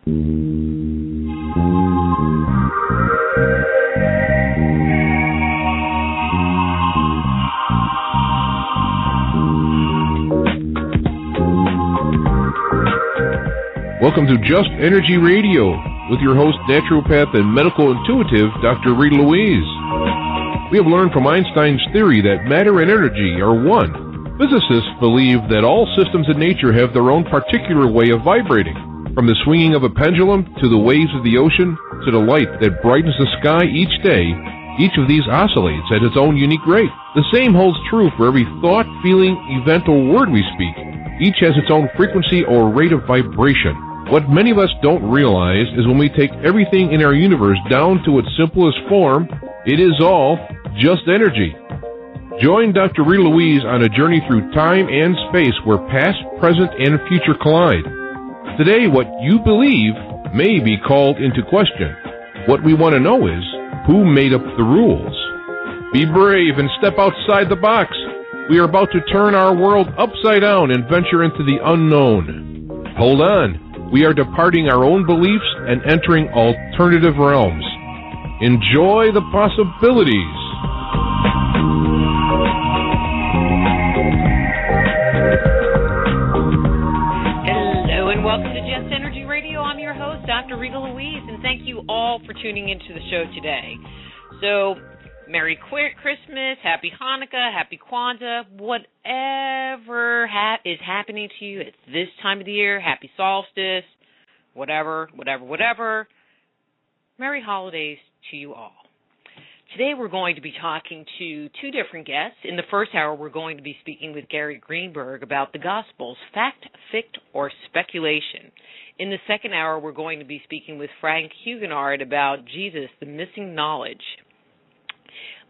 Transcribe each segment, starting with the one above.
Welcome to Just Energy Radio with your host, naturopath and medical intuitive, Dr. Rita Louise. We have learned from Einstein's theory that matter and energy are one. Physicists believe that all systems in nature have their own particular way of vibrating. From the swinging of a pendulum to the waves of the ocean to the light that brightens the sky each day, each of these oscillates at its own unique rate. The same holds true for every thought, feeling, event, or word we speak. Each has its own frequency or rate of vibration. What many of us don't realize is when we take everything in our universe down to its simplest form, it is all just energy. Join Dr. Rita Louise on a journey through time and space where past, present, and future collide. Today, what you believe may be called into question. What we want to know is, who made up the rules? Be brave and step outside the box. We are about to turn our world upside down and venture into the unknown. Hold on. We are departing our own beliefs and entering alternative realms. Enjoy the possibilities. Hello and welcome to Just Energy Radio. I'm your host, Dr. Rita Louise, and thank you all for tuning into the show today. So, Merry Christmas, Happy Hanukkah, Happy Kwanzaa, whatever is happening to you at this time of the year, Happy Solstice, whatever. Merry holidays to you all. Today we're going to be talking to two different guests. In the first hour, we're going to be speaking with Gary Greenberg about the Gospels, fact, fict, or speculation. In the second hour, we're going to be speaking with Frank Huguenard about Jesus, the missing knowledge.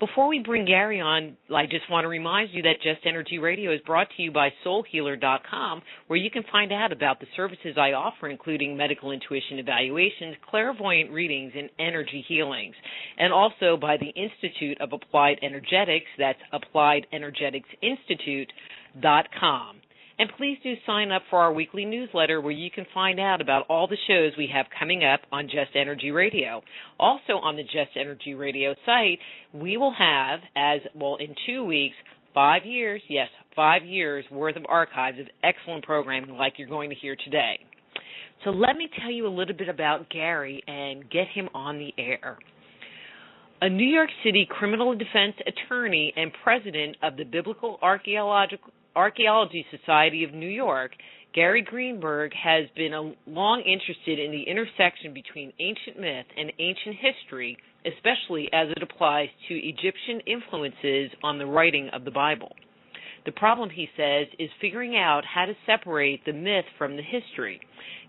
Before we bring Gary on, I just want to remind you that Just Energy Radio is brought to you by SoulHealer.com, where you can find out about the services I offer, including medical intuition evaluations, clairvoyant readings, and energy healings, and also by the Institute of Applied Energetics, that's AppliedEnergeticsInstitute.com. And please do sign up for our weekly newsletter where you can find out about all the shows we have coming up on Just Energy Radio. Also on the Just Energy Radio site, we will have, in 2 weeks, 5 years worth of archives of excellent programming like you're going to hear today. So let me tell you a little bit about Gary and get him on the air. A New York City criminal defense attorney and president of the Biblical Archaeology Society of New York, Gary Greenberg has been long interested in the intersection between ancient myth and ancient history, especially as it applies to Egyptian influences on the writing of the Bible. The problem, he says, is figuring out how to separate the myth from the history.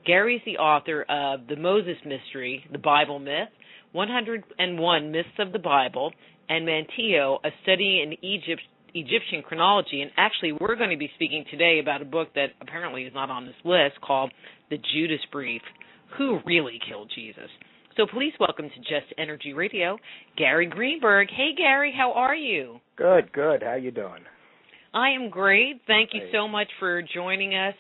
Gary is the author of The Moses Mystery, The Bible Myth, 101 Myths of the Bible, and Manetho, A Study in Egyptian Chronology, and actually we're going to be speaking today about a book that apparently is not on this list called The Judas Brief, Who Really Killed Jesus? So please welcome to Just Energy Radio, Gary Greenberg. Hey, Gary, how are you? Good. How you doing? I am great. Thank you so much for joining us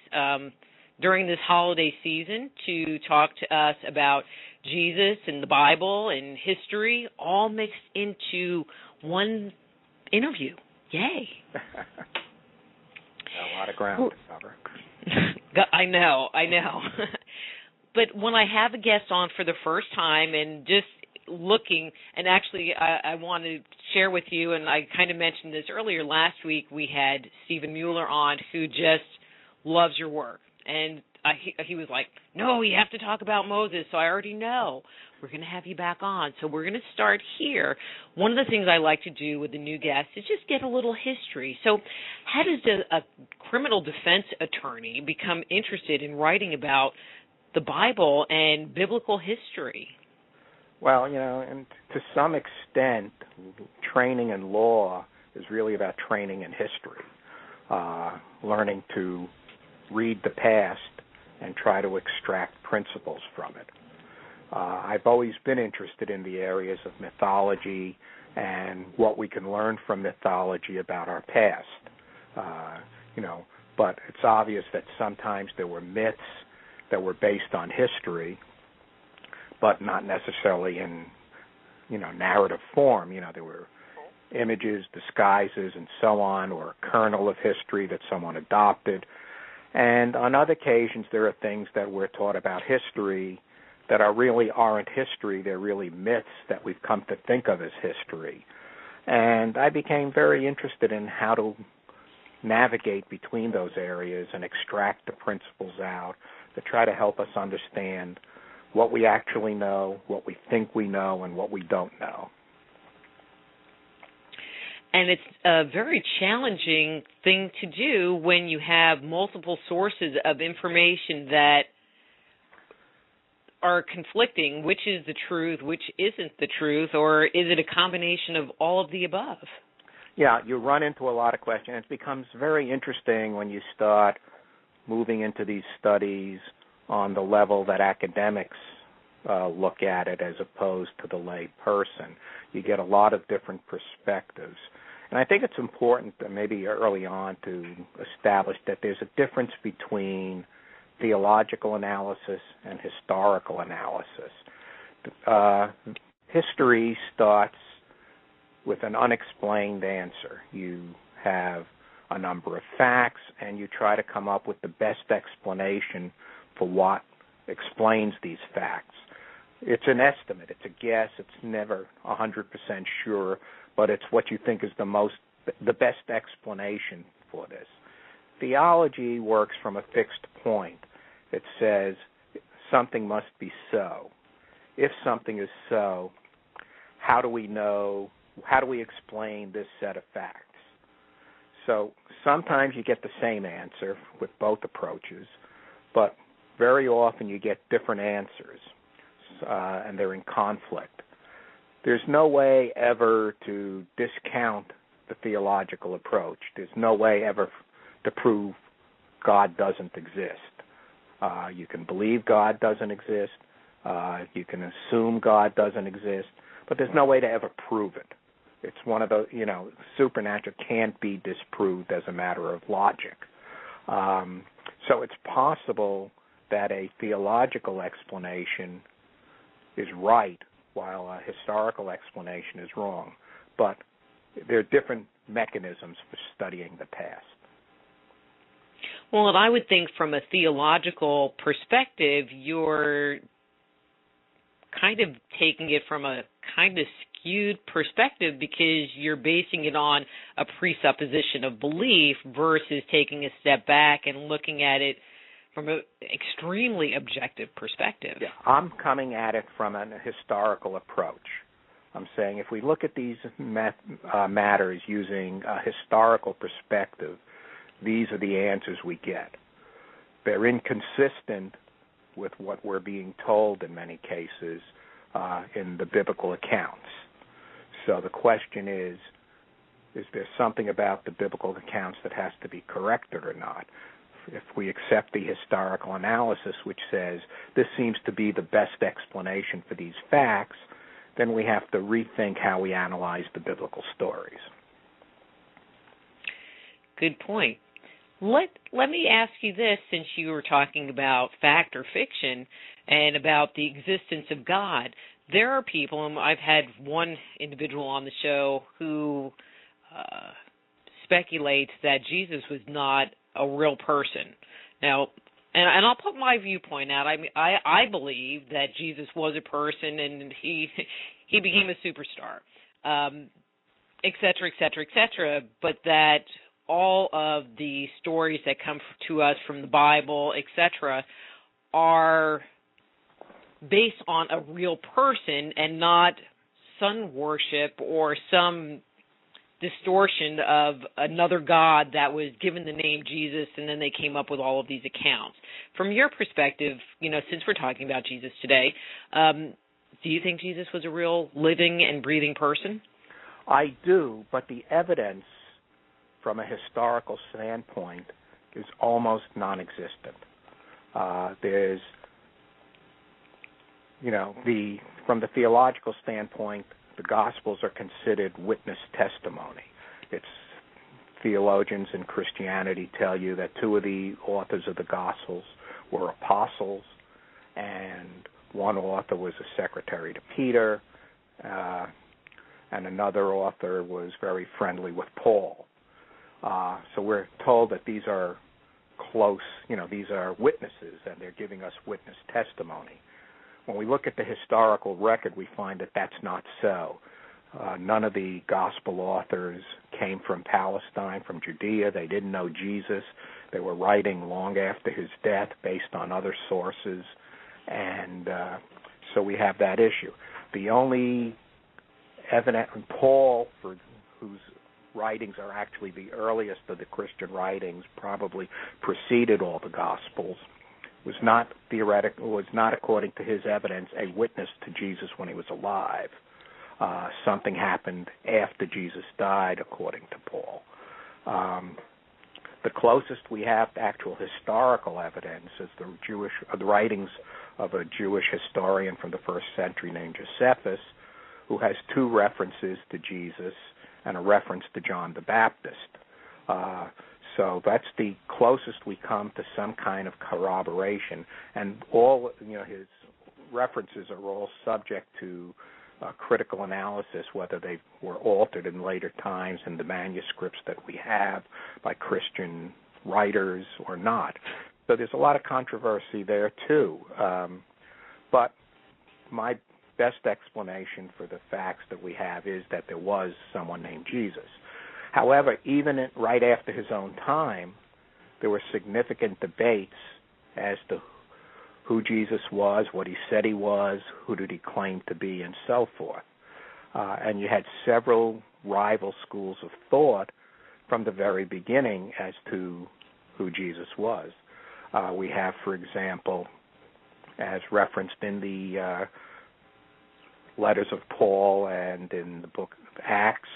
during this holiday season to talk to us about Jesus and the Bible and history, all mixed into one interview. Yay. A lot of ground to cover. I know. But when I have a guest on for the first time and just looking, and actually I want to share with you, and I kind of mentioned this earlier, last week we had Stephen Mueller on who just loves your work. And he was like, no, you have to talk about Moses. So I already know we're going to have you back on. So we're going to start here. One of the things I like to do with the new guests is just get a little history. So how does a criminal defense attorney become interested in writing about the Bible and biblical history? Well, and to some extent, training in law is really about training in history, learning to read the past and try to extract principles from it. I've always been interested in the areas of mythology and what we can learn from mythology about our past. But it's obvious that sometimes there were myths that were based on history, but not necessarily in, narrative form. There were images, disguises, and so on, or a kernel of history that someone adopted. And on other occasions, there are things that we're taught about history that really aren't history. They're really myths that we've come to think of as history. And I became very interested in how to navigate between those areas and extract the principles out to try to help us understand what we actually know, what we think we know, and what we don't know. And it's a very challenging thing to do when you have multiple sources of information that are conflicting. Which is the truth, which isn't the truth, or is it a combination of all of the above? Yeah, you run into a lot of questions. It becomes very interesting when you start moving into these studies on the level that academics look at it as opposed to the lay person. You get a lot of different perspectives. And I think it's important maybe early on to establish that there's a difference between theological analysis and historical analysis. History starts with an unexplained answer. You have a number of facts, and you try to come up with the best explanation for what explains these facts. It's an estimate. It's a guess. It's never 100% sure, but it's what you think is the best explanation for this. Theology works from a fixed point. It says something must be so. If something is so, how do we know? How do we explain this set of facts? So sometimes you get the same answer with both approaches, but very often you get different answers, and they're in conflict. There's no way ever to discount the theological approach. There's no way ever to prove God doesn't exist. You can believe God doesn't exist. You can assume God doesn't exist, but there's no way to ever prove it. It's one of those, supernatural can't be disproved as a matter of logic. So it's possible that a theological explanation is right while a historical explanation is wrong. But there are different mechanisms for studying the past. Well, and I would think from a theological perspective, you're kind of taking it from a kind of skewed perspective because you're basing it on a presupposition of belief versus taking a step back and looking at it from an extremely objective perspective. Yeah, I'm coming at it from a historical approach. I'm saying if we look at these matters using a historical perspective, these are the answers we get. They're inconsistent with what we're being told in many cases in the biblical accounts. So the question is there something about the biblical accounts that has to be corrected or not? If we accept the historical analysis, which says this seems to be the best explanation for these facts, then we have to rethink how we analyze the biblical stories. Good point. Let me ask you this, since you were talking about fact or fiction and about the existence of God. There are people, and I've had one individual on the show who speculates that Jesus was not a real person. Now, and I'll put my viewpoint out. I mean, I believe that Jesus was a person and he became a superstar, et cetera, et cetera, et cetera, but that all of the stories that come to us from the Bible, et cetera, are based on a real person and not sun worship or some distortion of another God that was given the name Jesus, and then they came up with all of these accounts. From your perspective, since we're talking about Jesus today, do you think Jesus was a real living and breathing person? I do, but the evidence from a historical standpoint is almost non-existent. There's, from the theological standpoint, the Gospels are considered witness testimony. It's theologians in Christianity tell you that two of the authors of the Gospels were apostles, and one author was a secretary to Peter, and another author was very friendly with Paul. So we're told that these are close, these are witnesses, and they're giving us witness testimony. When we look at the historical record, we find that that's not so. None of the gospel authors came from Palestine, from Judea. They didn't know Jesus. They were writing long after his death based on other sources, and so we have that issue. The only evidence, Paul, whose writings are actually the earliest of the Christian writings, probably preceded all the Gospels, was not according to his evidence a witness to Jesus when he was alive. Something happened after Jesus died, according to Paul. The closest we have to actual historical evidence is the writings of a Jewish historian from the first century named Josephus, who has two references to Jesus and a reference to John the Baptist. So that's the closest we come to some kind of corroboration, and all his references are all subject to critical analysis, whether they were altered in later times in the manuscripts that we have by Christian writers or not. So there's a lot of controversy there too. But my best explanation for the facts that we have is that there was someone named Jesus. However, even right after his own time, there were significant debates as to who Jesus was, what he said he was, who did he claim to be, and so forth. And you had several rival schools of thought from the very beginning as to who Jesus was. We have, for example, as referenced in the letters of Paul and in the book of Acts,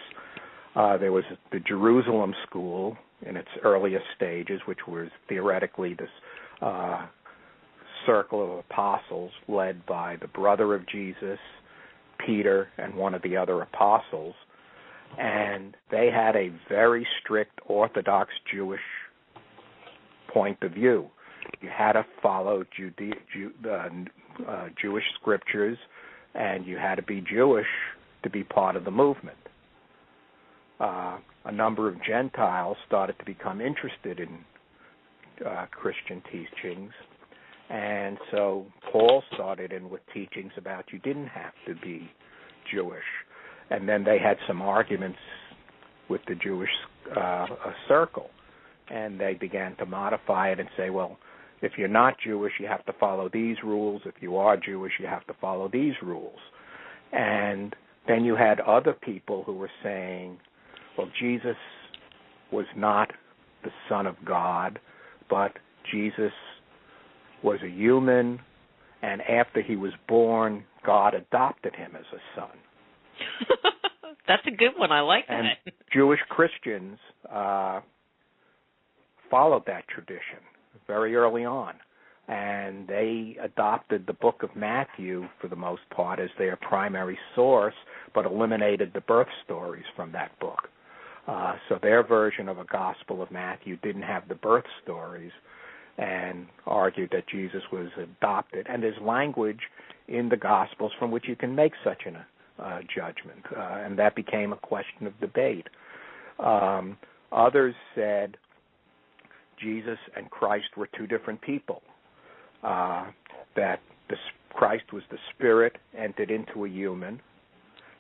there was the Jerusalem school in its earliest stages, which was theoretically this circle of apostles led by the brother of Jesus, Peter, and one of the other apostles. And they had a very strict Orthodox Jewish point of view. You had to follow Jewish scriptures, and you had to be Jewish to be part of the movement. A number of Gentiles started to become interested in Christian teachings, and so Paul started in with teachings about you didn't have to be Jewish. And then they had some arguments with the Jewish circle, and they began to modify it and say, well, if you're not Jewish, you have to follow these rules. If you are Jewish, you have to follow these rules. And then you had other people who were saying, well, Jesus was not the Son of God, but Jesus was a human, and after he was born, God adopted him as a son. That's a good one. I like that. And Jewish Christians followed that tradition very early on, and they adopted the book of Matthew for the most part as their primary source, but eliminated the birth stories from that book. So their version of a Gospel of Matthew didn't have the birth stories, and argued that Jesus was adopted. And there's language in the Gospels from which you can make such a judgment, and that became a question of debate. Others said Jesus and Christ were two different people, that Christ was the Spirit entered into a human,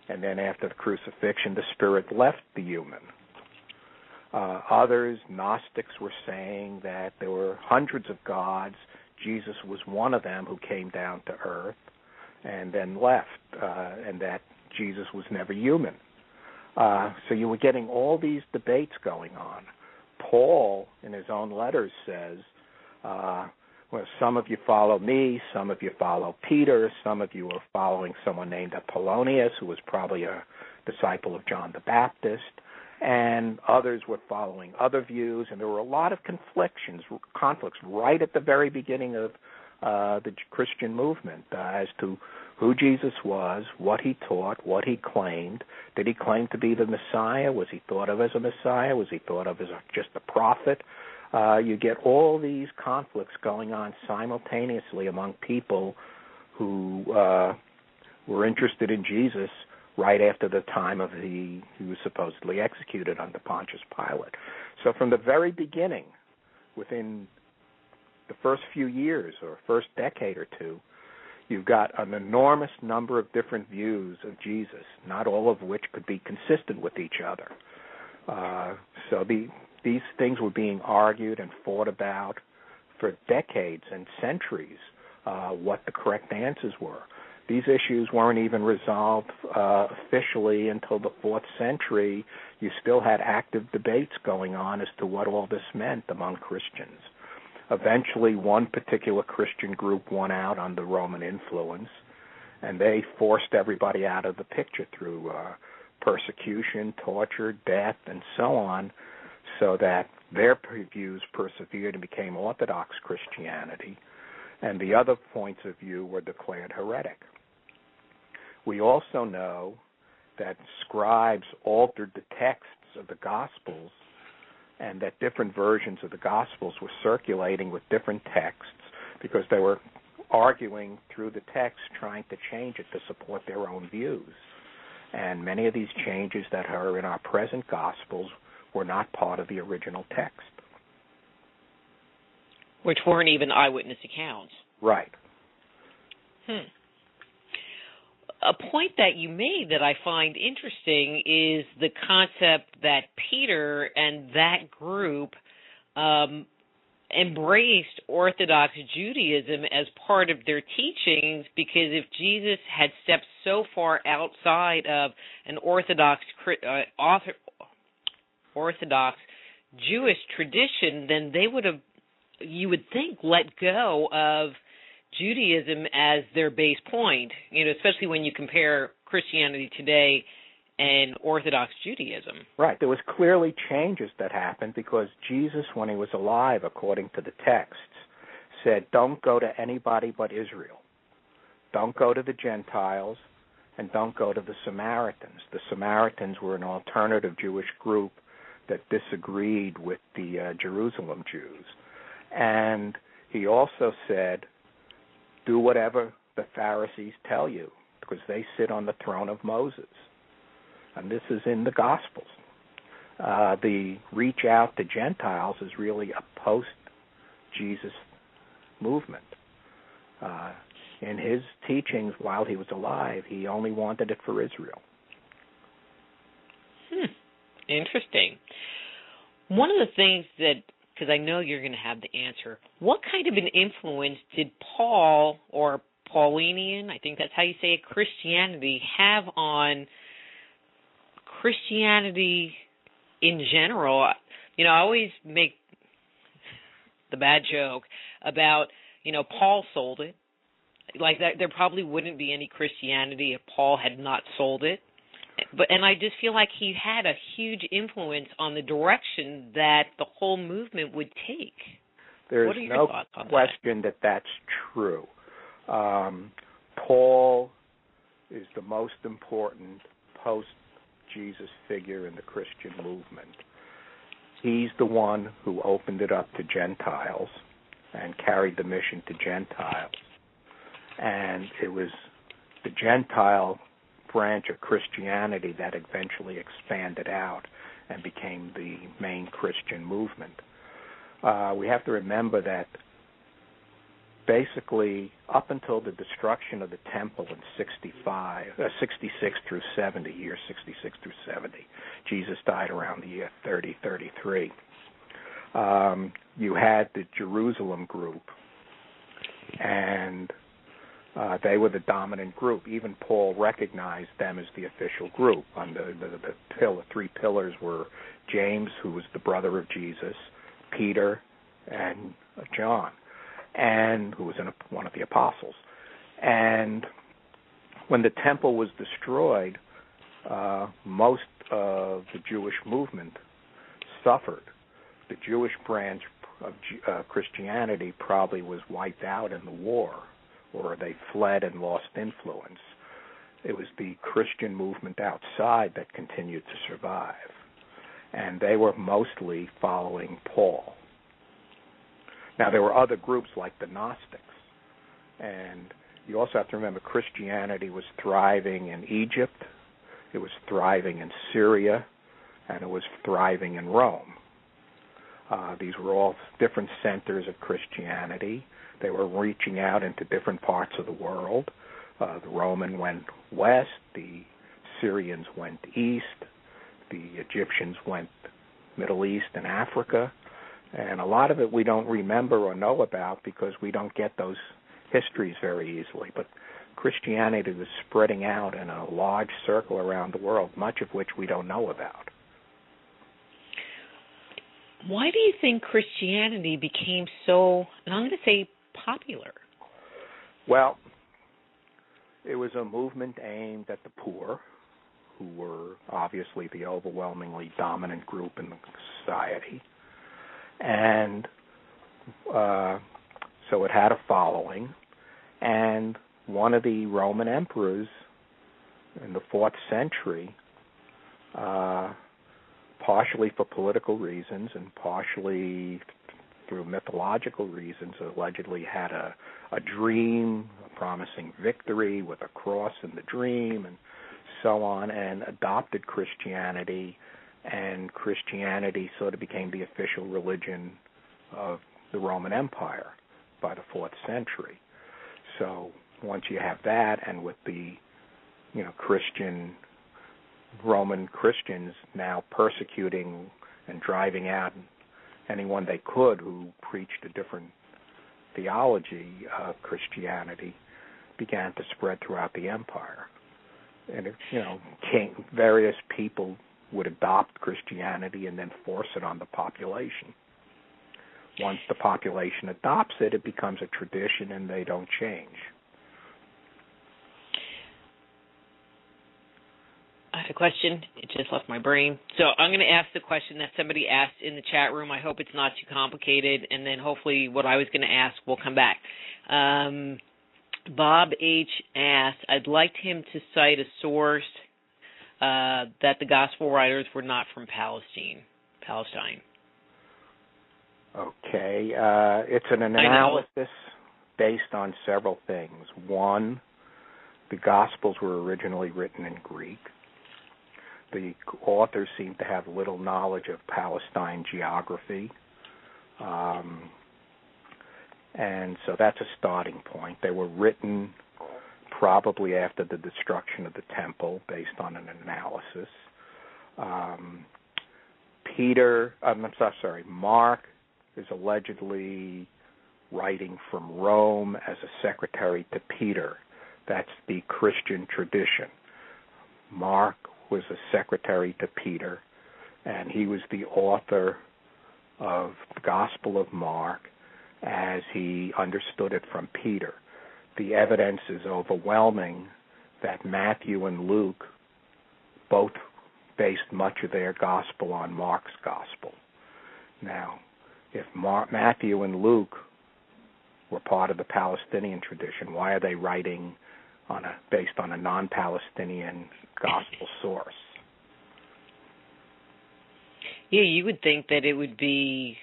and then after the crucifixion, the Spirit left the human. Others, Gnostics, were saying that there were hundreds of gods. Jesus was one of them who came down to earth and then left, and that Jesus was never human. So you were getting all these debates going on. Paul, in his own letters, says, well, some of you follow me, some of you follow Peter, some of you are following someone named Apollonius, who was probably a disciple of John the Baptist, and others were following other views, and there were a lot of conflicts right at the very beginning of the Christian movement as to who Jesus was, what he taught, what he claimed. Did he claim to be the Messiah? Was he thought of as a Messiah? Was he thought of as just a prophet? You get all these conflicts going on simultaneously among people who were interested in Jesus right after the time of he was supposedly executed under Pontius Pilate. So from the very beginning, within the first few years or first decade or two, you've got an enormous number of different views of Jesus, not all of which could be consistent with each other. So these things were being argued and fought about for decades and centuries, what the correct answers were. These issues weren't even resolved officially until the 4th century. You still had active debates going on as to what all this meant among Christians. Eventually, one particular Christian group won out under Roman influence, and they forced everybody out of the picture through persecution, torture, death, and so on, so that their views persevered and became Orthodox Christianity, and the other points of view were declared heretic. We also know that scribes altered the texts of the Gospels, and that different versions of the Gospels were circulating with different texts because they were arguing through the text, trying to change it to support their own views. And many of these changes that are in our present Gospels were not part of the original text. Which weren't even eyewitness accounts. Right. A point that you made that I find interesting is the concept that Peter and that group embraced Orthodox Judaism as part of their teachings, because if Jesus had stepped so far outside of an Orthodox Jewish tradition, then they would have, you would think, let go of Judaism as their base point, especially when you compare Christianity today and Orthodox Judaism. Right. There was clearly changes that happened because Jesus, when he was alive, according to the texts, said, don't go to anybody but Israel. Don't go to the Gentiles, and don't go to the Samaritans. The Samaritans were an alternative Jewish group that disagreed with the Jerusalem Jews. And he also said, do whatever the Pharisees tell you, because they sit on the throne of Moses. And this is in the Gospels. The reach out to Gentiles is really a post-Jesus movement. In his teachings while he was alive, he only wanted it for Israel. Interesting. One of the things that, because I know you're going to have the answer, what kind of an influence did Paul, or Paulinian, I think that's how you say it, Christianity, have on Christianity in general? I always make the bad joke about, Paul sold it. Like that, there probably wouldn't be any Christianity if Paul had not sold it. And I just feel like he had a huge influence on the direction that the whole movement would take. There's no question that that's true. Paul is the most important post-Jesus figure in the Christian movement. He's the one who opened it up to Gentiles and carried the mission to Gentiles. And it was the Gentile branch of Christianity that eventually expanded out and became the main Christian movement. We have to remember that basically up until the destruction of the temple in 66 through 70, years 66 through 70, Jesus died around the year 30, 33. You had the Jerusalem group, and they were the dominant group. Even Paul recognized them as the official group. On the three pillars were James, who was the brother of Jesus, Peter, and John, and who was one of the apostles. And when the temple was destroyed, most of the Jewish movement suffered. The Jewish branch of Christianity probably was wiped out in the war, or they fled and lost influence. It was the Christian movement outside that continued to survive, and they were mostly following Paul. Now, there were other groups like the Gnostics, and you also have to remember Christianity was thriving in Egypt, it was thriving in Syria, and it was thriving in Rome. These were all different centers of Christianity. They were reaching out into different parts of the world. The Roman went west, the Syrians went east, the Egyptians went Middle East and Africa, and a lot of it we don't remember or know about because we don't get those histories very easily. But Christianity was spreading out in a large circle around the world, much of which we don't know about. Why do you think Christianity became so, and I'm going to say, popular? Well, it was a movement aimed at the poor, who were obviously the overwhelmingly dominant group in the society. And so it had a following. And one of the Roman emperors in the 4th century, partially for political reasons and partially through mythological reasons, allegedly had a dream, a promising victory with a cross in the dream and so on, and adopted Christianity, and Christianity sort of became the official religion of the Roman Empire by the 4th century. So once you have that, and with the Roman Christians now persecuting and driving out anyone they could who preached a different theology of Christianity, began to spread throughout the empire. And various people would adopt Christianity and then force it on the population. Once the population adopts it, it becomes a tradition and they don't change. I have a question. It just left my brain. So I'm going to ask the question that somebody asked in the chat room. I hope it's not too complicated, and then hopefully what I was going to ask will come back. Bob H. asked, I'd like him to cite a source that the gospel writers were not from Palestine. Okay. It's an analysis based on several things. One, the Gospels were originally written in Greek. The authors seem to have little knowledge of Palestine geography. And so that's a starting point. They were written probably after the destruction of the temple based on an analysis. Mark is allegedly writing from Rome as a secretary to Peter. That's the Christian tradition. Mark was a secretary to Peter, and he was the author of the Gospel of Mark as he understood it from Peter. The evidence is overwhelming that Matthew and Luke both based much of their gospel on Mark's gospel. Now, if Matthew and Luke were part of the Palestinian tradition, why are they writing based on a non-Palestinian gospel source? Yeah, you would think that it would be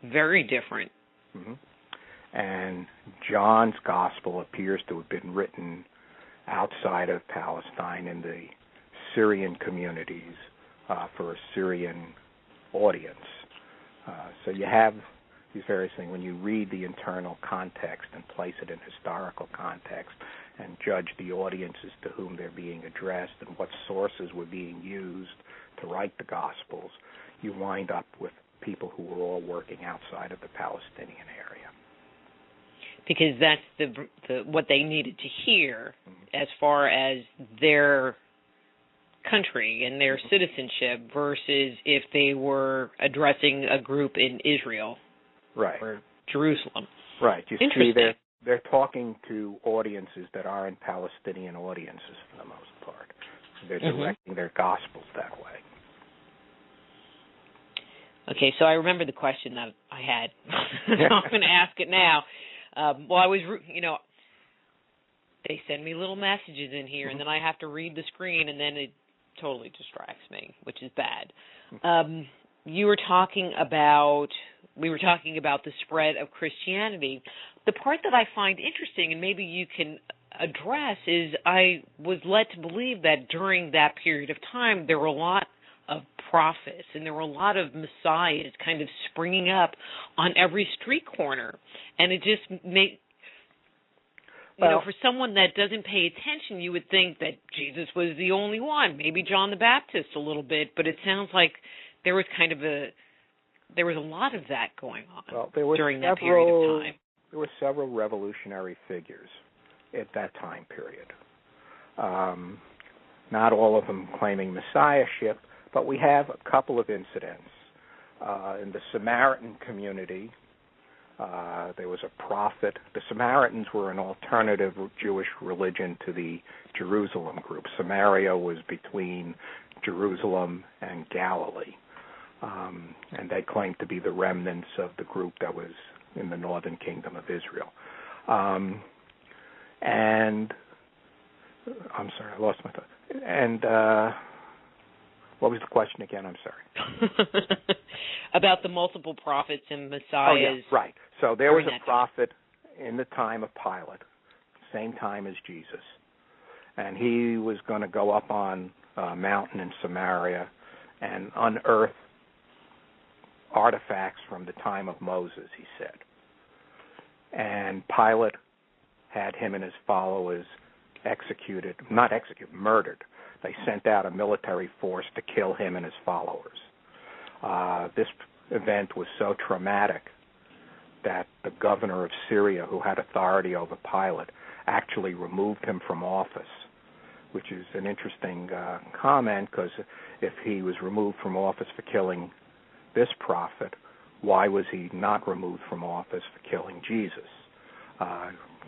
very different. Mm-hmm. And John's gospel appears to have been written outside of Palestine in the Syrian communities for a Syrian audience. So you have these various things. When you read the internal context and place it in historical context and judge the audiences to whom they're being addressed and what sources were being used to write the Gospels, you wind up with people who were all working outside of the Palestinian area. Because that's what they needed to hear as far as their country and their citizenship versus if they were addressing a group in Israel, right, or Jerusalem. Right. You see, they're talking to audiences that aren't Palestinian audiences for the most part. They're directing their gospels that way. Okay, so I remember the question that I had. So I'm going to ask it now. Well, I was, they send me little messages in here, and then I have to read the screen, and then it totally distracts me, which is bad. We were talking about the spread of Christianity. The part that I find interesting, and maybe you can address is I was led to believe that during that period of time there were a lot of prophets and there were a lot of messiahs kind of springing up on every street corner. And it just made, for someone that doesn't pay attention, you would think that Jesus was the only one, maybe John the Baptist a little bit, but it sounds like there was there was a lot of that going on during that period of time. There were several revolutionary figures at that time period. Not all of them claiming messiahship, but we have a couple of incidents. In the Samaritan community, there was a prophet. The Samaritans were an alternative Jewish religion to the Jerusalem group. Samaria was between Jerusalem and Galilee, and they claimed to be the remnants of the group that was in the northern kingdom of Israel. And I'm sorry, I lost my thought. And what was the question again? I'm sorry. About the multiple prophets and messiahs. Oh, yeah, right. So there was a prophet in the time of Pilate, same time as Jesus. And he was going to go up on a mountain in Samaria and unearth artifacts from the time of Moses, he said. And Pilate had him and his followers murdered. They sent out a military force to kill him and his followers. This event was so traumatic that the governor of Syria, who had authority over Pilate, actually removed him from office, which is an interesting comment, because if he was removed from office for killing this prophet, why was he not removed from office for killing Jesus?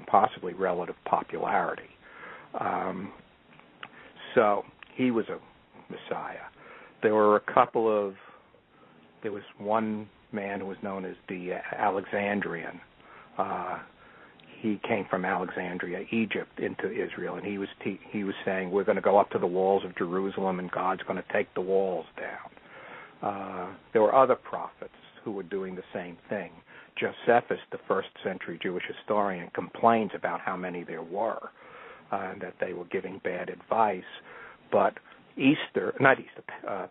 Possibly relative popularity. So he was a messiah. There was one man who was known as the Alexandrian. He came from Alexandria, Egypt, into Israel, and he was saying, we're going to go up to the walls of Jerusalem and God's going to take the walls down. There were other prophets who were doing the same thing. Josephus, the first century Jewish historian, complains about how many there were, that they were giving bad advice. But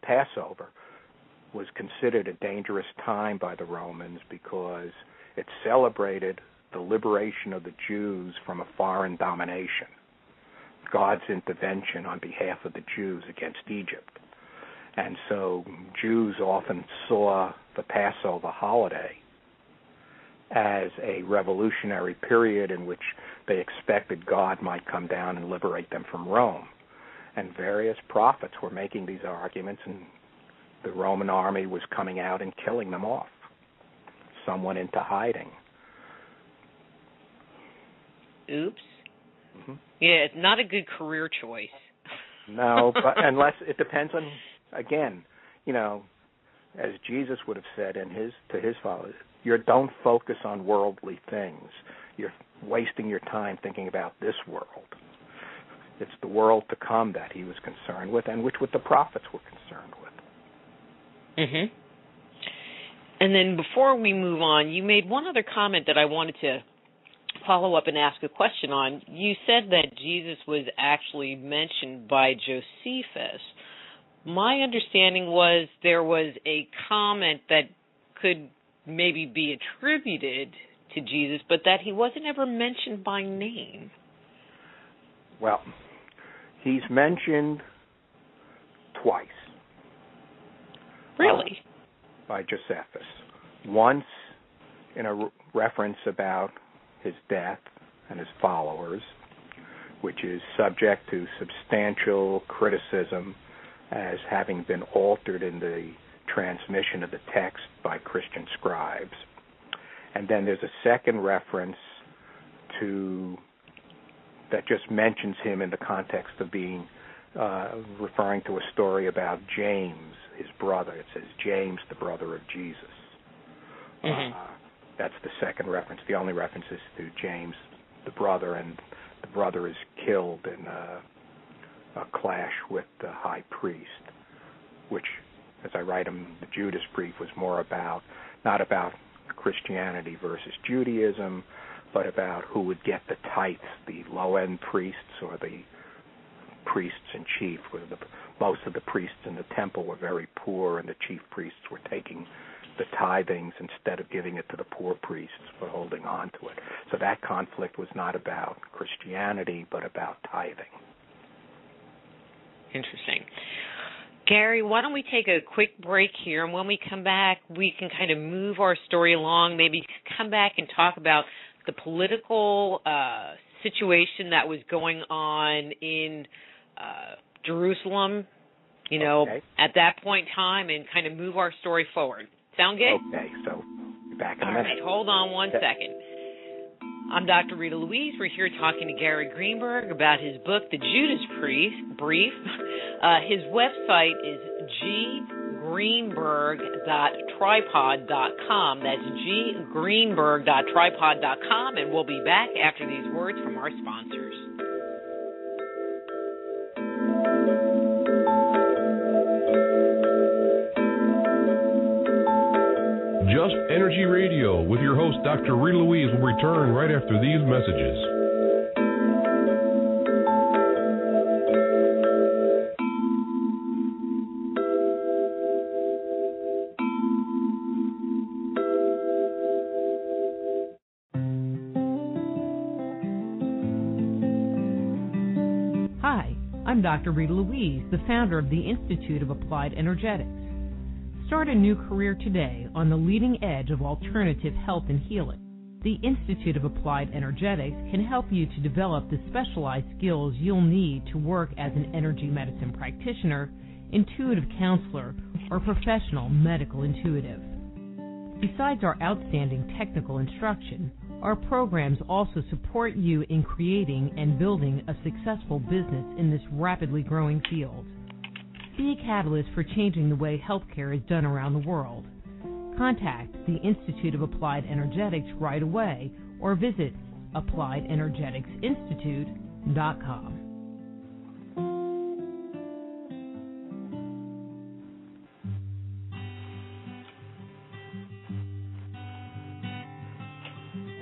Passover was considered a dangerous time by the Romans because it celebrated the liberation of the Jews from a foreign domination, God's intervention on behalf of the Jews against Egypt. And so Jews often saw the Passover holiday as a revolutionary period in which they expected God might come down and liberate them from Rome. And various prophets were making these arguments, and the Roman army was coming out and killing them off. Some went into hiding. Oops. Mm-hmm. Yeah, it's not a good career choice. No, but unless it depends on, again, as Jesus would have said to his followers, don't focus on worldly things. You're wasting your time thinking about this world. It's the world to come that he was concerned with, and what the prophets were concerned with. Mm-hmm. And then before we move on, you made one other comment that I wanted to follow up and ask a question on. You said that Jesus was actually mentioned by Josephus. My understanding was there was a comment that could maybe be attributed to Jesus, but that he wasn't ever mentioned by name. Well, he's mentioned twice. Really? By Josephus. Once in a reference about his death and his followers, which is subject to substantial criticism as having been altered in the transmission of the text by Christian scribes. And then there's a second reference that just mentions him in the context of being referring to a story about James, his brother. It says James, the brother of Jesus. Mm-hmm. That's the second reference. The only reference is to James, the brother, and the brother is killed in a clash with the high priest, which, as I write in the Judas brief, was more about, not about Christianity versus Judaism, but about who would get the tithes, the low-end priests or the priests in chief. Most of the priests in the temple were very poor, and the chief priests were taking the tithings instead of giving it to the poor priests for holding on to it. So that conflict was not about Christianity, but about tithing. Interesting. Gary, why don't we take a quick break here, and when we come back, we can kind of move our story along, maybe come back and talk about the political situation that was going on in Jerusalem, Okay. at that point in time, and kind of move our story forward. Sound good? Okay, so back in a minute. All right, hold on one second. I'm Dr. Rita Louise. We're here talking to Gary Greenberg about his book, The Judas Brief. His website is ggreenberg.tripod.com. That's ggreenberg.tripod.com, and we'll be back after these words from our sponsors. Just Energy Radio with your host, Dr. Rita Louise, will return right after these messages. Hi, I'm Dr. Rita Louise, the founder of the Institute of Applied Energetics. Start a new career today on the leading edge of alternative health and healing. The Institute of Applied Energetics can help you to develop the specialized skills you'll need to work as an energy medicine practitioner, intuitive counselor, or professional medical intuitive. Besides our outstanding technical instruction, our programs also support you in creating and building a successful business in this rapidly growing field. Be a catalyst for changing the way healthcare is done around the world. Contact the Institute of Applied Energetics right away or visit appliedenergeticsinstitute.com.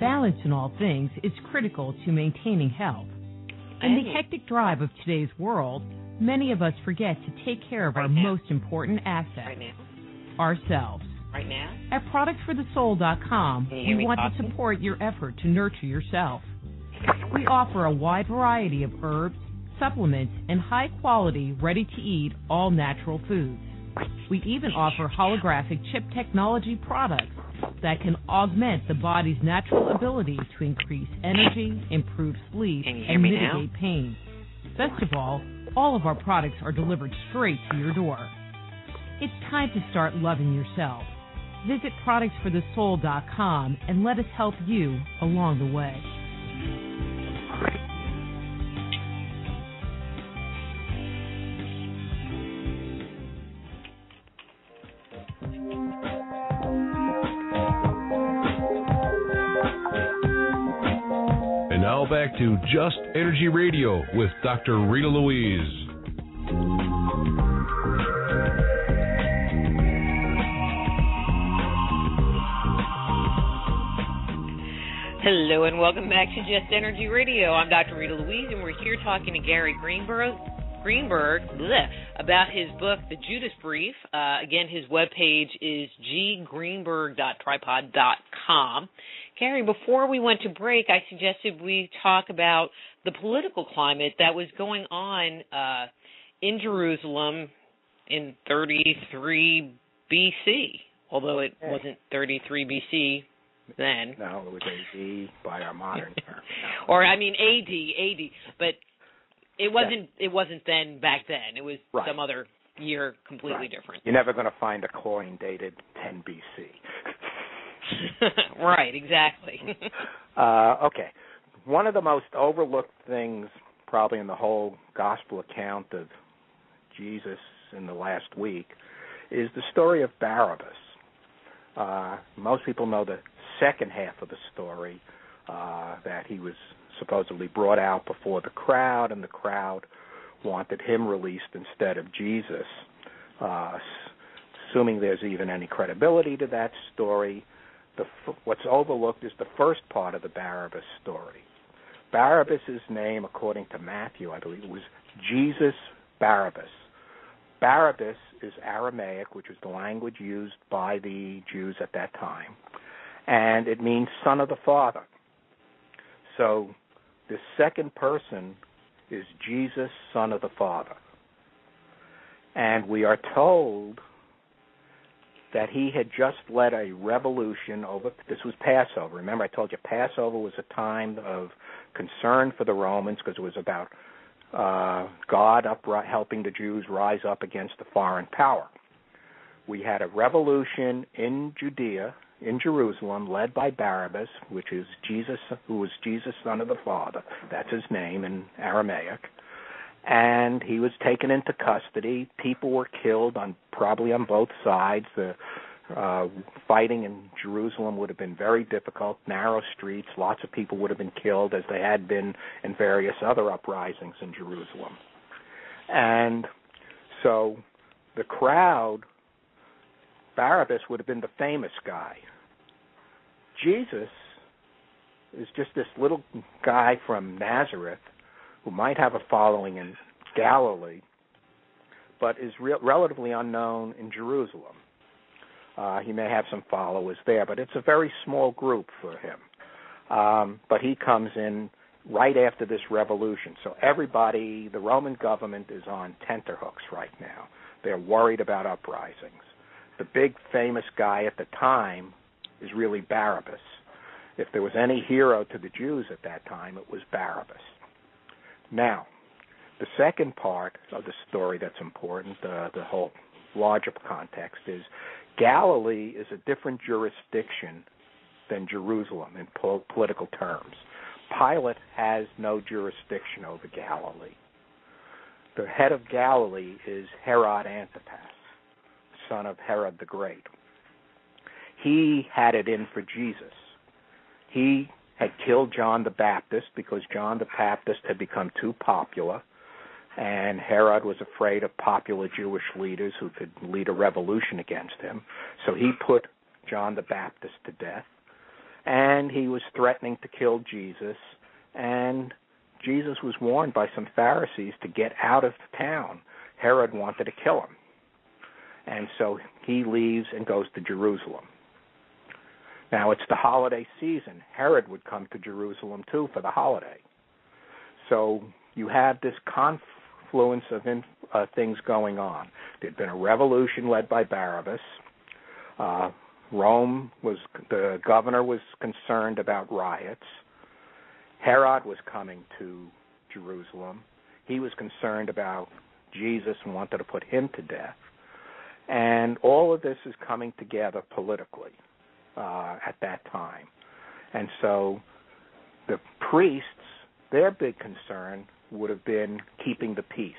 Balance in all things is critical to maintaining health. In the hectic drive of today's world, many of us forget to take care of our most important asset, ourselves. Right now? At productsforthesoul.com, we want to support your effort to nurture yourself. We offer a wide variety of herbs, supplements, and high-quality, ready-to-eat, all-natural foods. We even offer holographic chip technology products that can augment the body's natural ability to increase energy, improve sleep, and mitigate pain. Best of all of our products are delivered straight to your door. It's time to start loving yourself. Visit productsforthesoul.com and let us help you along the way. And now back to Just Energy Radio with Dr. Rita Louise. Hello and welcome back to Just Energy Radio. I'm Dr. Rita Louise, and we're here talking to Gary Greenberg about his book, The Judas Brief. Again, his webpage is ggreenberg.tripod.com. Gary, before we went to break, I suggested we talk about the political climate that was going on in Jerusalem in 33 B.C., although it wasn't 33 B.C., then. No, it was AD by our modern term. No. Or I mean AD, but it wasn't then back then. It was some other year completely different. You're never going to find a coin dated 10 BC. Right, exactly. Okay. One of the most overlooked things probably in the whole gospel account of Jesus in the last week is the story of Barabbas. Most people know the second half of the story, that he was supposedly brought out before the crowd, and the crowd wanted him released instead of Jesus. Assuming there's even any credibility to that story, what's overlooked is the first part of the Barabbas story. Barabbas' name, according to Matthew, I believe, was Jesus Barabbas. Barabbas is Aramaic, which was the language used by the Jews at that time, and it means son of the Father. So the second person is Jesus, son of the Father. And we are told that he had just led a revolution over, this was Passover. Remember, I told you Passover was a time of concern for the Romans because it was about God helping the Jews rise up against the foreign power. We had a revolution in Judea, in Jerusalem, led by Barabbas, which is Jesus, who was Jesus, son of the Father. That's his name in Aramaic. And he was taken into custody. People were killed, probably on both sides. The fighting in Jerusalem would have been very difficult, narrow streets. Lots of people would have been killed, as they had been in various other uprisings in Jerusalem. And so the crowd, Barabbas would have been the famous guy. Jesus is just this little guy from Nazareth who might have a following in Galilee, but is relatively unknown in Jerusalem. He may have some followers there, but it's a very small group for him. But he comes in right after this revolution. So everybody, the Roman government is on tenterhooks right now. They're worried about uprisings. The big famous guy at the time is really Barabbas. If there was any hero to the Jews at that time, it was Barabbas. Now, the second part of the story that's important, the whole larger context, is Galilee is a different jurisdiction than Jerusalem in political terms. Pilate has no jurisdiction over Galilee. The head of Galilee is Herod Antipas, son of Herod the Great. He had it in for Jesus. He had killed John the Baptist because John the Baptist had become too popular, and Herod was afraid of popular Jewish leaders who could lead a revolution against him. So he put John the Baptist to death, and he was threatening to kill Jesus, and Jesus was warned by some Pharisees to get out of town. Herod wanted to kill him, and so he leaves and goes to Jerusalem. Now, it's the holiday season. Herod would come to Jerusalem, too, for the holiday. So you have this confluence of things going on. There had been a revolution led by Barabbas. The governor was concerned about riots. Herod was coming to Jerusalem. He was concerned about Jesus and wanted to put him to death. And all of this is coming together politically at that time. And so the priests, their big concern would have been keeping the peace.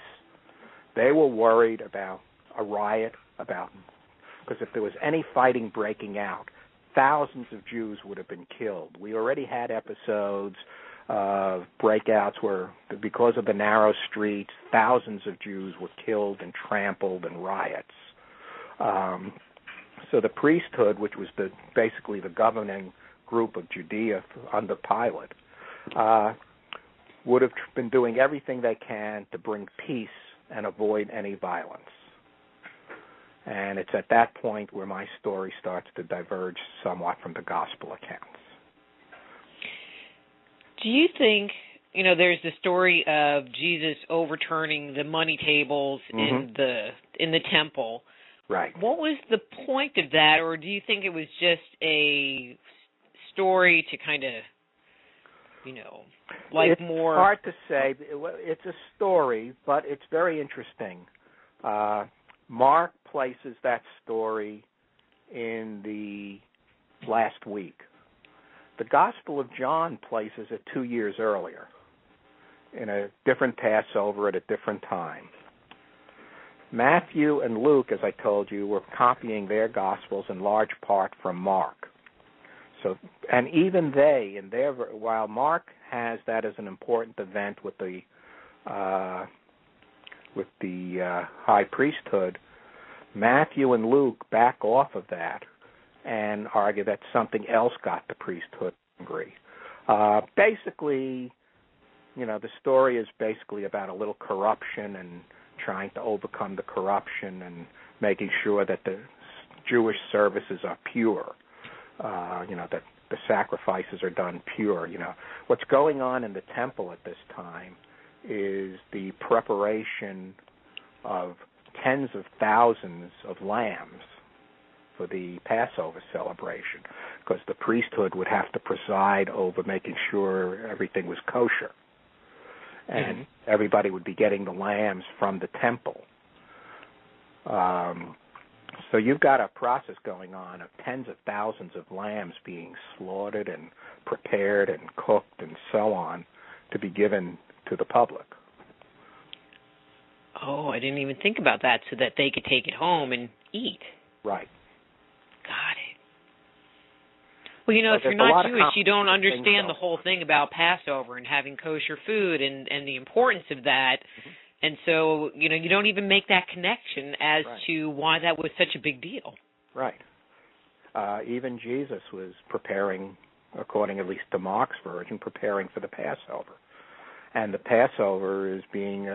They were worried about a riot, because if there was any fighting breaking out, thousands of Jews would have been killed. We already had episodes of breakouts where, because of the narrow streets, thousands of Jews were killed and trampled in riots. So the priesthood, which was basically the governing group of Judea under Pilate, would have been doing everything they can to bring peace and avoid any violence. And it's at that point where my story starts to diverge somewhat from the gospel accounts. Do you think, there's the story of Jesus overturning the money tables in the temple? Right. What was the point of that, or do you think it was just a story to kind of, it's more? It's hard to say. It's a story, but it's very interesting. Mark places that story in the last week. The Gospel of John places it 2 years earlier in a different Passover at a different time. Matthew and Luke, as I told you, were copying their Gospels in large part from Mark. So, and even they, while Mark has that as an important event with the high priesthood, Matthew and Luke back off of that and argue that something else got the priesthood angry. Basically, the story is basically about a little corruption and trying to overcome the corruption and making sure that the Jewish services are pure, that the sacrifices are done pure. What's going on in the temple at this time is the preparation of tens of thousands of lambs for the Passover celebration, because the priesthood would have to preside over making sure everything was kosher. And everybody would be getting the lambs from the temple. So you've got a process going on of tens of thousands of lambs being slaughtered and prepared and cooked and so on to be given to the public. Oh, I didn't even think about that, so that they could take it home and eat. Right. Got it. Well, if you're not Jewish, you don't understand the whole thing about Passover and having kosher food and the importance of that. Mm-hmm. And so, you don't even make that connection as to why that was such a big deal. Right. Even Jesus was preparing, according at least to Mark's version, preparing for the Passover. And the Passover is being,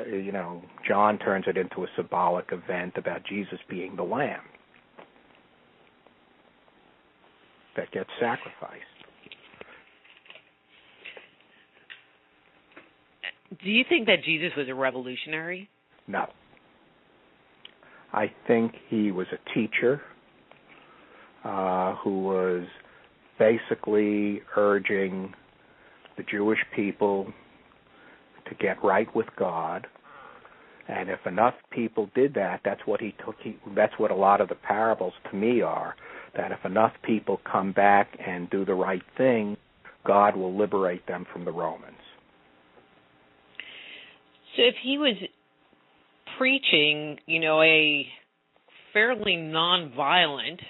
John turns it into a symbolic event about Jesus being the lamb that gets sacrificed. Do you think that Jesus was a revolutionary? No. I think he was a teacher who was basically urging the Jewish people to get right with God. And if enough people did that, that's what that's what a lot of the parables to me are, that if enough people come back and do the right thing, God will liberate them from the Romans. So if he was preaching, a fairly nonviolent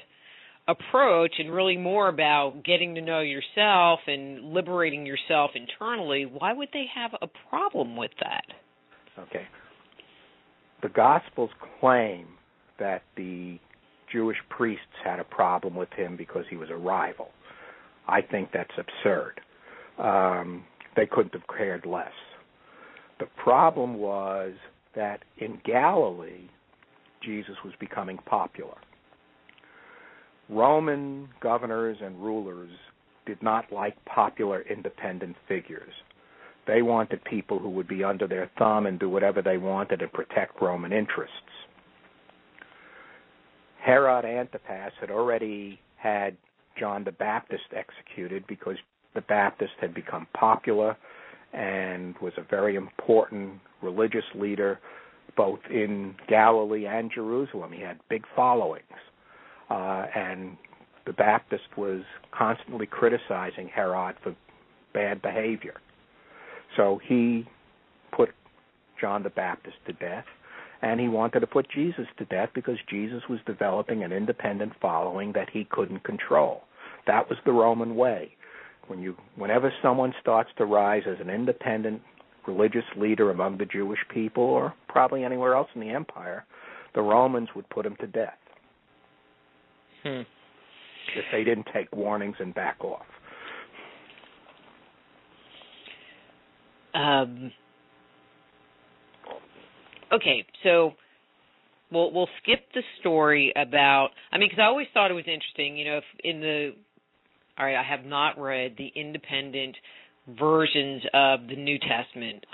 approach and really more about getting to know yourself and liberating yourself internally, why would they have a problem with that? Okay. The Gospels claim that the Jewish priests had a problem with him because he was a rival. I think that's absurd. They couldn't have cared less. The problem was that in Galilee, Jesus was becoming popular. Roman governors and rulers did not like popular independent figures. They wanted people who would be under their thumb and do whatever they wanted and protect Roman interests. Herod Antipas had already had John the Baptist executed because the Baptist had become popular and was a very important religious leader both in Galilee and Jerusalem. He had big followings. And the Baptist was constantly criticizing Herod for bad behavior. So he put John the Baptist to death, and he wanted to put Jesus to death because Jesus was developing an independent following that he couldn't control. That was the Roman way. Whenever someone starts to rise as an independent religious leader among the Jewish people, or probably anywhere else in the empire, the Romans would put him to death. If they didn't take warnings and back off. Okay, so we'll skip the story about, because I always thought it was interesting, I have not read the independent versions of the New Testament,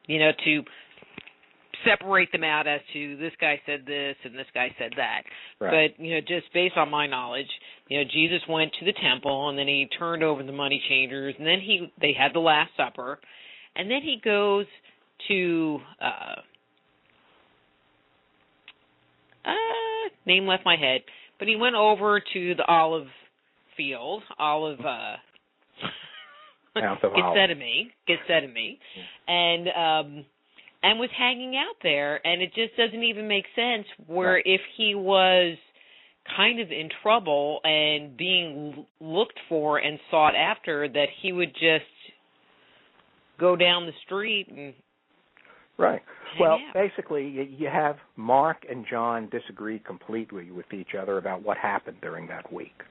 to separate them out as to this guy said this and this guy said that. Right. But, just based on my knowledge, Jesus went to the temple and then he turned over the money changers and then they had the Last Supper and then he goes to, name left my head, but he went over to the olive field, Gethsemane, and was hanging out there, and it just doesn't even make sense where if he was kind of in trouble and being looked for and sought after, that he would just go down the street and Right. Well, basically, you have Mark and John disagree completely with each other about what happened during that week.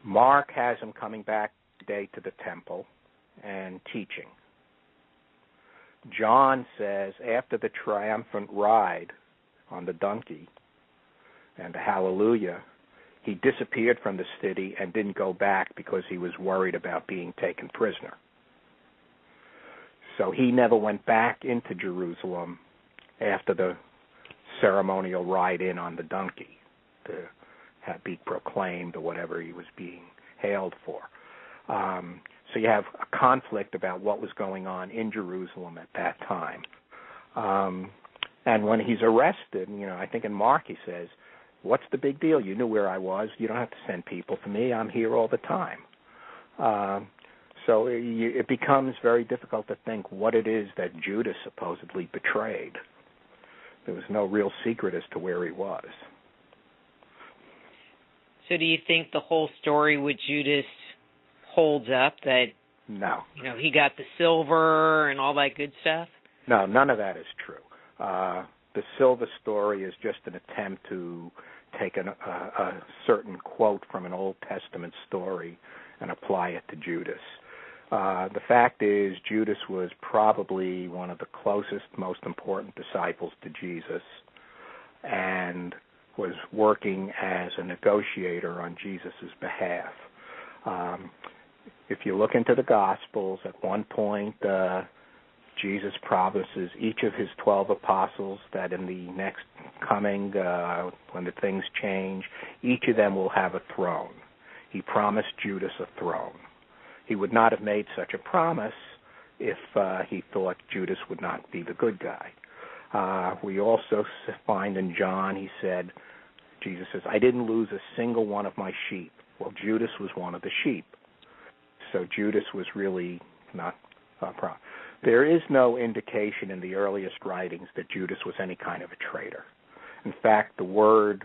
Mark has them coming back today to the temple and teaching. John says after the triumphant ride on the donkey and the hallelujah, he disappeared from the city and didn't go back because he was worried about being taken prisoner. So he never went back into Jerusalem after the ceremonial ride in on the donkey to be proclaimed or whatever he was being hailed for. So you have a conflict about what was going on in Jerusalem at that time. And when he's arrested, I think in Mark he says, "What's the big deal? You knew where I was. You don't have to send people for me. I'm here all the time." So it becomes very difficult to think what it is that Judas supposedly betrayed. There was no real secret as to where he was. So do you think the whole story with Judas holds up, that No. He got the silver and all that good stuff? No, none of that is true. The silver story is just an attempt to take a certain quote from an Old Testament story and apply it to Judas. The fact is, Judas was probably one of the closest, most important disciples to Jesus and was working as a negotiator on Jesus' behalf. If you look into the Gospels, at one point Jesus promises each of his 12 apostles that in the next coming, when the things change, each of them will have a throne. He promised Judas a throne. He would not have made such a promise if he thought Judas would not be the good guy. We also find in John, Jesus says, "I didn't lose a single one of my sheep." Well, Judas was one of the sheep. So Judas was really not a problem. There is no indication in the earliest writings that Judas was any kind of a traitor. In fact, the word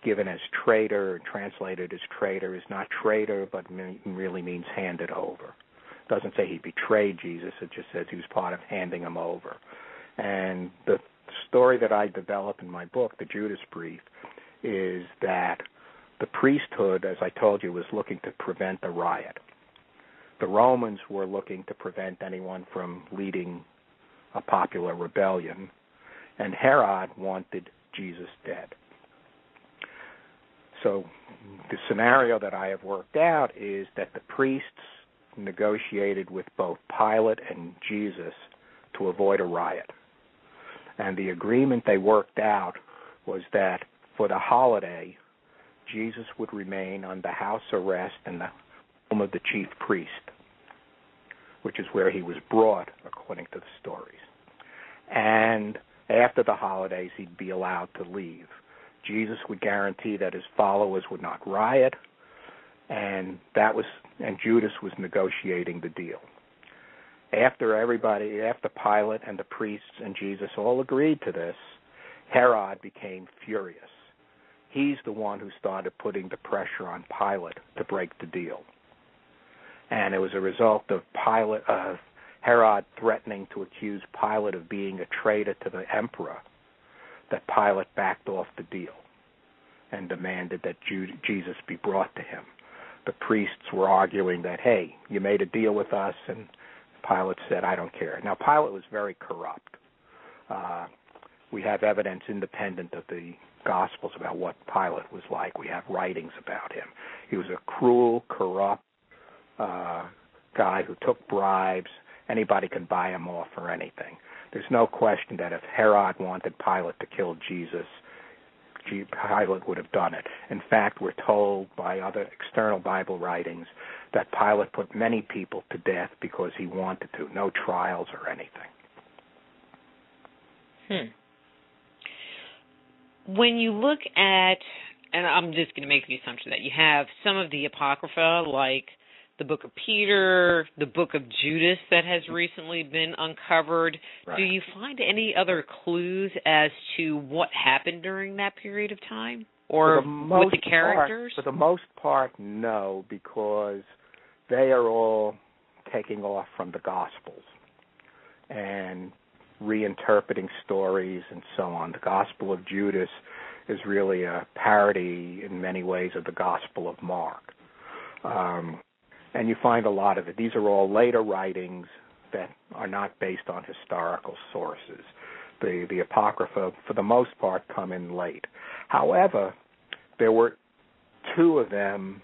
given as traitor, translated as traitor, is not traitor, but really means handed over. It doesn't say he betrayed Jesus, it just says he was part of handing him over. And the story that I develop in my book, The Judas Brief, is that the priesthood, as I told you, was looking to prevent a riot. The Romans were looking to prevent anyone from leading a popular rebellion, and Herod wanted Jesus dead. So the scenario that I have worked out is that the priests negotiated with both Pilate and Jesus to avoid a riot. And the agreement they worked out was that for the holiday, Jesus would remain under house arrest in the home of the chief priest, which is where he was brought, according to the stories. And after the holidays, he'd be allowed to leave. Jesus would guarantee that his followers would not riot, and Judas was negotiating the deal. After Pilate and the priests and Jesus all agreed to this, Herod became furious. He's the one who started putting the pressure on Pilate to break the deal. And it was a result of Herod threatening to accuse Pilate of being a traitor to the emperor that Pilate backed off the deal and demanded that Jesus be brought to him. The priests were arguing that, hey, you made a deal with us, and Pilate said, I don't care. Now, Pilate was very corrupt. We have evidence independent of the Gospels about what Pilate was like. We have writings about him. He was a cruel, corrupt guy who took bribes. Anybody can buy him off for anything. There's no question that if Herod wanted Pilate to kill Jesus, Pilate would have done it. In fact, we're told by other external Bible writings that Pilate put many people to death because he wanted to. No trials or anything. When you look at, and I'm just going to make the assumption that you have some of the Apocrypha, like the Book of Peter, the Book of Judas that has recently been uncovered. Right. Do you find any other clues as to what happened during that period of time? Or with the characters? For the most part, no, because they are all taking off from the Gospels. and reinterpreting stories and so on. The Gospel of Judas is really a parody in many ways of the Gospel of Mark. And you find a lot of it. These are all later writings that are not based on historical sources. The Apocrypha, for the most part, come in late. However, there were two of them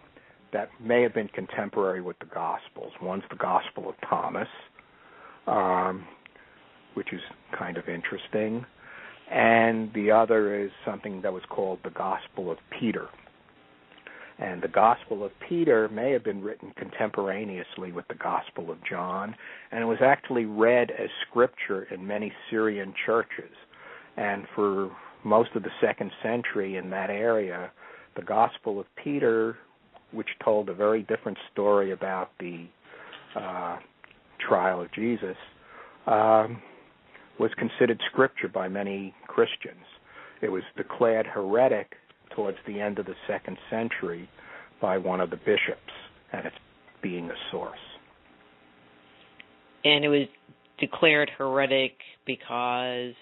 that may have been contemporary with the Gospels. One's the Gospel of Thomas, which is kind of interesting, and the other is something that was called the Gospel of Peter. And the Gospel of Peter may have been written contemporaneously with the Gospel of John, and it was actually read as scripture in many Syrian churches. And for most of the 2nd century in that area, the Gospel of Peter, which told a very different story about the trial of Jesus, was considered scripture by many Christians. It was declared heretic towards the end of the 2nd century by one of the bishops, and it's being a source. And it was declared heretic because?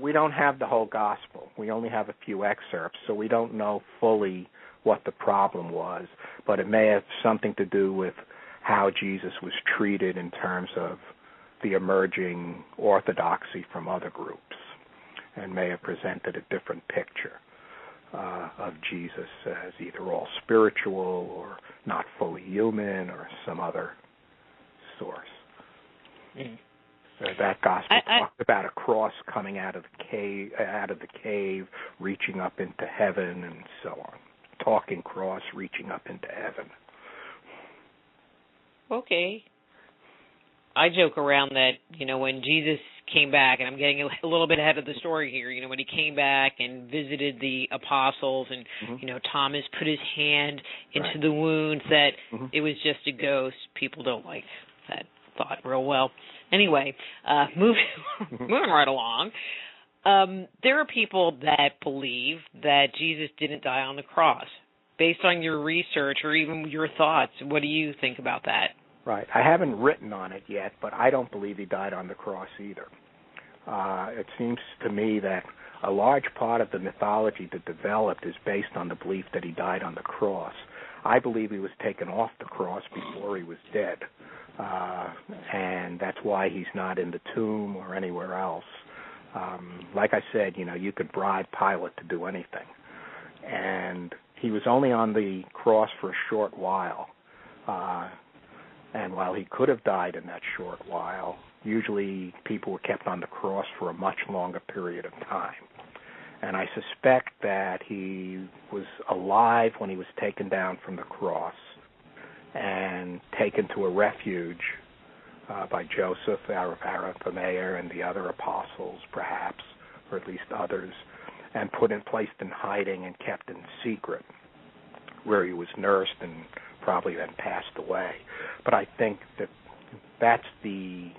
We don't have the whole gospel. We only have a few excerpts, so we don't know fully what the problem was, but it may have something to do with how Jesus was treated in terms of the emerging orthodoxy from other groups, and may have presented a different picture of Jesus as either all spiritual or not fully human or some other source. Mm. That gospel talked about a cross coming out of the cave, reaching up into heaven, and so on. Talking cross reaching up into heaven. Okay. I joke around that, when Jesus came back, and I'm getting a little bit ahead of the story here, when he came back and visited the apostles and, Thomas put his hand into the wounds, that it was just a ghost. People don't like that thought real well. Anyway, moving right along, there are people that believe that Jesus didn't die on the cross. Based on your research or even your thoughts, what do you think about that? Right. I haven't written on it yet, but I don't believe he died on the cross either. It seems to me that a large part of the mythology that developed is based on the belief that he died on the cross. I believe he was taken off the cross before he was dead, and that's why he's not in the tomb or anywhere else. Like I said, you could bribe Pilate to do anything. And he was only on the cross for a short while. And while he could have died in that short while, usually people were kept on the cross for a much longer period of time. And I suspect that he was alive when he was taken down from the cross and taken to a refuge by Joseph, Arimathea, and the other apostles, perhaps, or at least others, and placed in hiding and kept in secret, where he was nursed and probably then passed away. But I think that that's the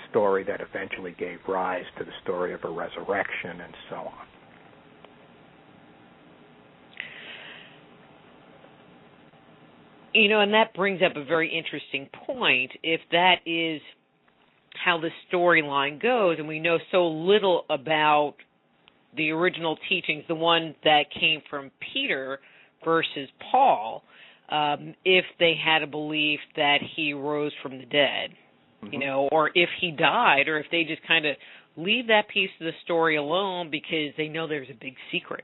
story that eventually gave rise to the story of a resurrection and so on. And that brings up a very interesting point. If that is how the storyline goes, and we know so little about the original teachings, the one that came from Peter versus Paul, if they had a belief that he rose from the dead, or if he died, or if they just kind of leave that piece of the story alone because they know there's a big secret.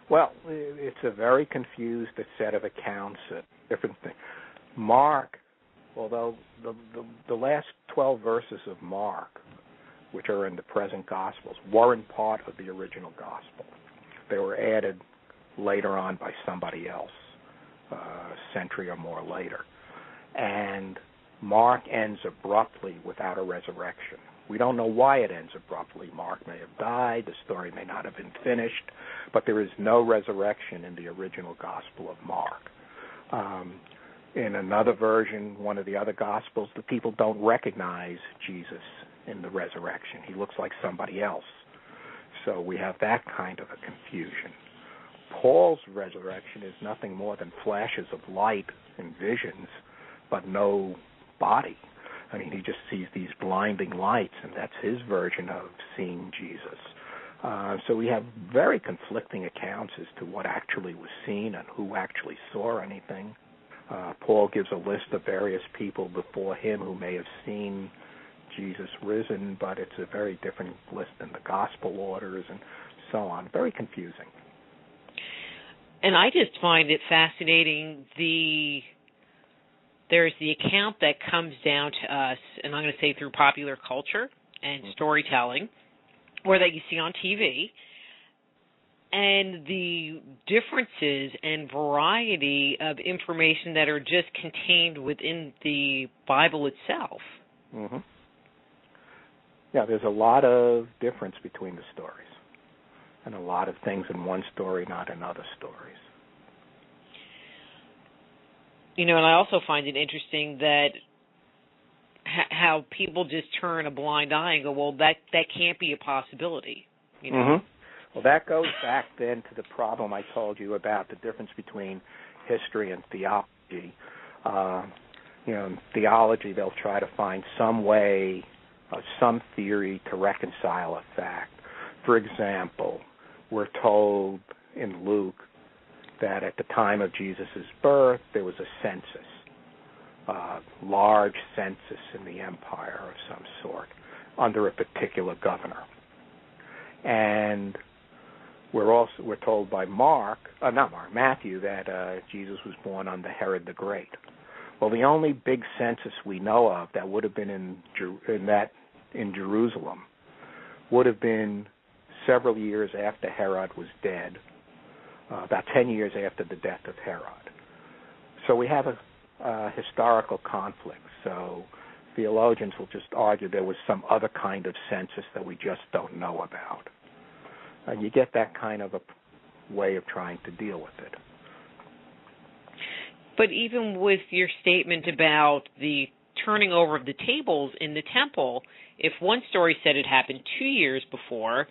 Well, it's a very confused set of accounts, different things. Mark, although the last 12 verses of Mark, which are in the present Gospels, weren't part of the original Gospel. They were added later on by somebody else, a century or more later. And Mark ends abruptly without a resurrection. We don't know why it ends abruptly. Mark may have died, the story may not have been finished, but there is no resurrection in the original Gospel of Mark. In another version, one of the other Gospels, the people don't recognize Jesus in the resurrection. He looks like somebody else. So we have that kind of a confusion. Paul's resurrection is nothing more than flashes of light and visions, but no body. I mean, he just sees these blinding lights, and that's his version of seeing Jesus. So we have very conflicting accounts as to what actually was seen and who actually saw anything. Paul gives a list of various people before him who may have seen Jesus risen, but it's a very different list than the gospel orders and so on. Very confusing. And I just find it fascinating, there's the account that comes down to us, and I'm going to say through popular culture and storytelling, or that you see on TV, and the differences and variety of information that are just contained within the Bible itself. Mm-hmm. Yeah, there's a lot of difference between the stories, and a lot of things in one story, not in other stories. You know, and I also find it interesting that how people just turn a blind eye and go, well, that can't be a possibility. You know? Mm-hmm. Well, that goes back then to the problem I told you about the difference between history and theology. In theology, they'll try to find some way, some theory to reconcile a fact. For example, we're told in Luke that at the time of Jesus' birth, there was a census, large census in the empire of some sort, under a particular governor. And we're told by Matthew, that Jesus was born under Herod the Great. Well, the only big census we know of that would have been in Jerusalem would have been several years after Herod was dead, about 10 years after the death of Herod. So we have a historical conflict. So theologians will just argue there was some other kind of census that we just don't know about. And you get that kind of a way of trying to deal with it. But even with your statement about the turning over of the tables in the temple, if one story said it happened 2 years before,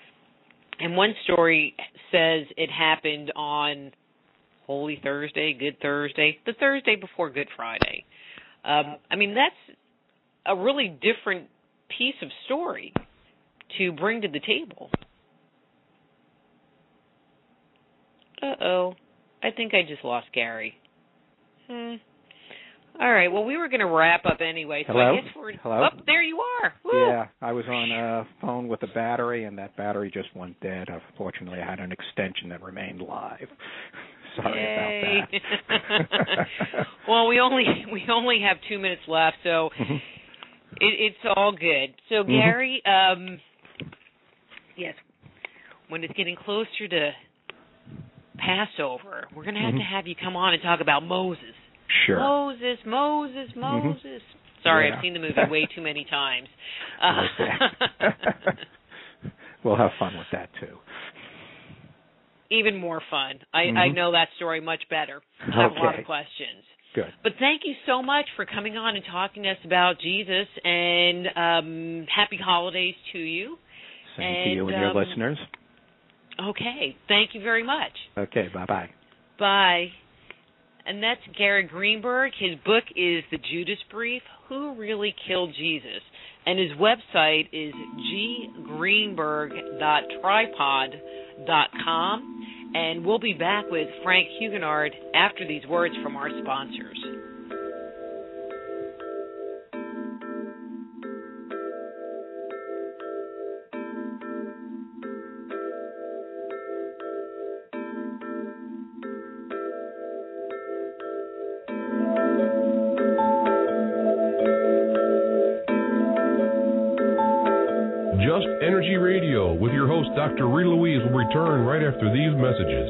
and one story says it happened on Holy Thursday, Good Thursday, the Thursday before Good Friday. I mean, that's a really different piece of story to bring to the table. Uh-oh. I think I just lost Gary. All right. Well, we were going to wrap up anyway. So Hello? I guess we're... Hello? Oh, there you are. Woo. Yeah, I was on a phone with a battery, and that battery just went dead. Unfortunately, I had an extension that remained live. Sorry about that. Well, we only have 2 minutes left, so it's all good. So, Gary, yes, when it's getting closer to Passover, we're going to have you come on and talk about Moses. Sure. Moses. Sorry, I've seen the movie way too many times. We'll have fun with that, too. Even more fun. I know that story much better. I have a lot of questions. Good. But thank you so much for coming on and talking to us about Jesus, and happy holidays to you. Same to you and your listeners. Okay. Thank you very much. Okay. Bye-bye. Bye. And that's Gary Greenberg. His book is The Judas Brief, Who Really Killed Jesus? And his website is ggreenberg.tripod.com. And we'll be back with Frank Huguenard after these words from our sponsors. Just Energy Radio with your host, Dr. Rita Louise, will return right after these messages.